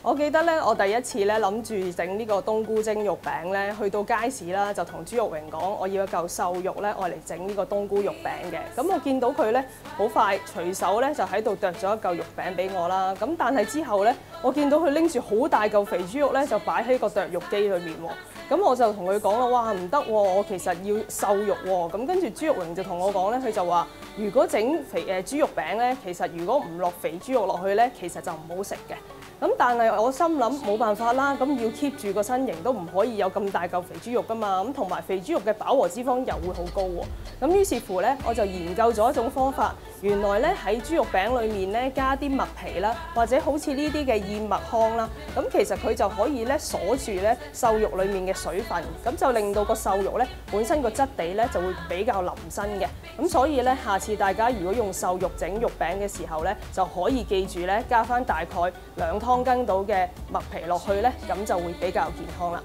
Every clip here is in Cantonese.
我記得咧，我第一次咧諗住整呢個冬菇蒸肉餅咧，去到街市啦，就同朱玉榮講，我要一嚿瘦肉咧，我嚟整呢個冬菇肉餅嘅。咁我見到佢咧，好快隨手咧就喺度剁咗一嚿肉餅俾我啦。咁但係之後咧，我見到佢拎住好大嚿肥豬肉咧，就擺喺個剁肉機裏面喎。咁我就同佢講啦，哇唔得喎，我其實要瘦肉喎。咁跟住朱玉榮就同我講咧，佢就話：如果整豬肉餅咧，其實如果唔落肥豬肉落去咧，其實就唔好食嘅。咁但係我心諗冇辦法啦，咁要 keep 住個身形都唔可以有咁大嚿肥豬肉噶嘛，咁同埋肥豬肉嘅飽和脂肪又會好高喎。咁於是乎咧，我就研究咗一種方法，原來咧喺豬肉餅裡面咧加啲麥皮啦，或者好似呢啲嘅燕麥糠啦，咁其實佢就可以咧鎖住咧瘦肉裡面嘅水分，咁就令到個瘦肉咧本身個質地咧就會比較腍身嘅。咁所以咧，下次大家如果用瘦肉整肉餅嘅時候咧，就可以記住咧加返大概2湯羹到嘅麥皮落去咧，咁就會比較健康啦。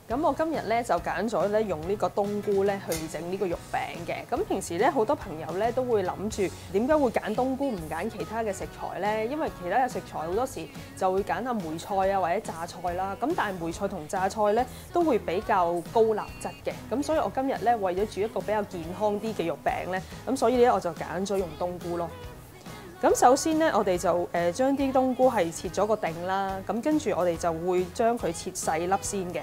咁我今日咧就揀咗咧用呢個冬菇咧去整呢個肉餅嘅。咁平時咧好多朋友咧都會諗住點解會揀冬菇唔揀其他嘅食材咧？因為其他嘅食材好多時就會揀下梅菜啊或者榨菜啦。咁但係梅菜同榨菜咧都會比較高鈉質嘅。咁所以我今日咧為咗煮一個比較健康啲嘅肉餅咧，咁所以咧我就揀咗用冬菇咯。咁首先咧，我哋就將啲冬菇係切咗個頂啦。咁跟住我哋就會將佢切細粒先嘅。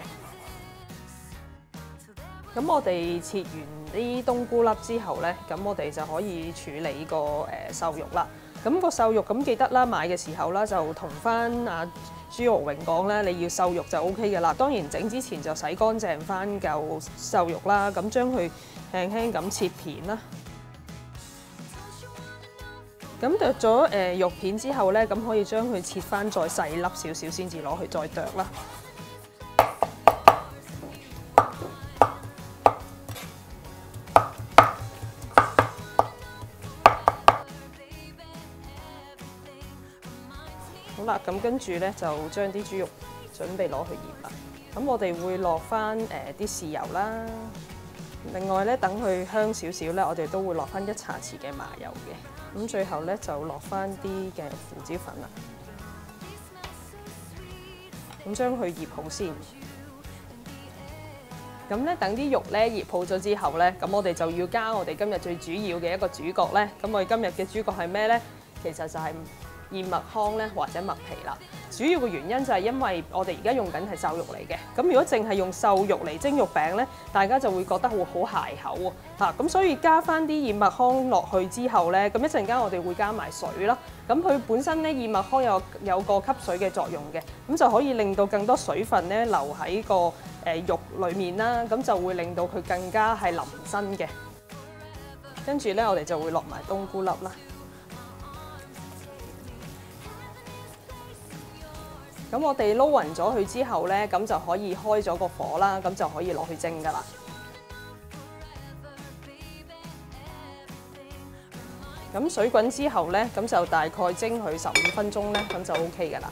咁我哋切完啲冬菇粒之後咧，咁我哋就可以處理個瘦肉啦。咁個瘦肉咁記得啦，買嘅時候啦就同翻阿朱玉榮講啦，你要瘦肉就 OK 嘅啦。當然整之前就洗乾淨翻嚿瘦肉啦，咁將佢輕輕咁切片啦。咁剁咗肉片之後咧，咁可以將佢切翻再細粒少少先至攞去再剁啦。好啦，咁跟住咧就將啲豬肉準備攞去醃啦。咁我哋會落翻啲豉油啦。另外咧，等佢香少少咧，我哋都會落翻1茶匙嘅麻油嘅。咁最後咧就落翻啲嘅胡椒粉啦。咁將佢醃好先。咁咧等啲肉咧醃好咗之後咧，咁我哋就要加我哋今日最主要嘅一個主角咧。咁我哋今日嘅主角係咩咧？其實就係燕麥糠咧或者麥皮啦。主要嘅原因就係因為我哋而家用緊係瘦肉嚟嘅，咁如果淨係用瘦肉嚟蒸肉餅咧，大家就會覺得會好鞋口喎嚇，咁所以加翻啲燕麥糠落去之後咧，咁一陣間我哋會加埋水啦，咁佢本身咧燕麥糠有個吸水嘅作用嘅，咁就可以令到更多水分咧留喺個肉裡面啦，咁就會令到佢更加係腍身嘅。跟住咧，我哋就會落埋冬菇粒啦。咁我哋撈勻咗佢之後咧，咁就可以開咗個火啦，咁就可以攞去蒸噶啦。咁水滾之後咧，咁就大概蒸佢15分鐘咧，咁就 OK 噶啦。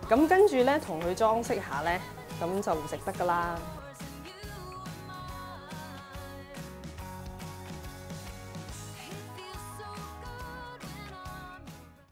咁跟住咧，同佢裝飾下咧，咁就食得噶啦。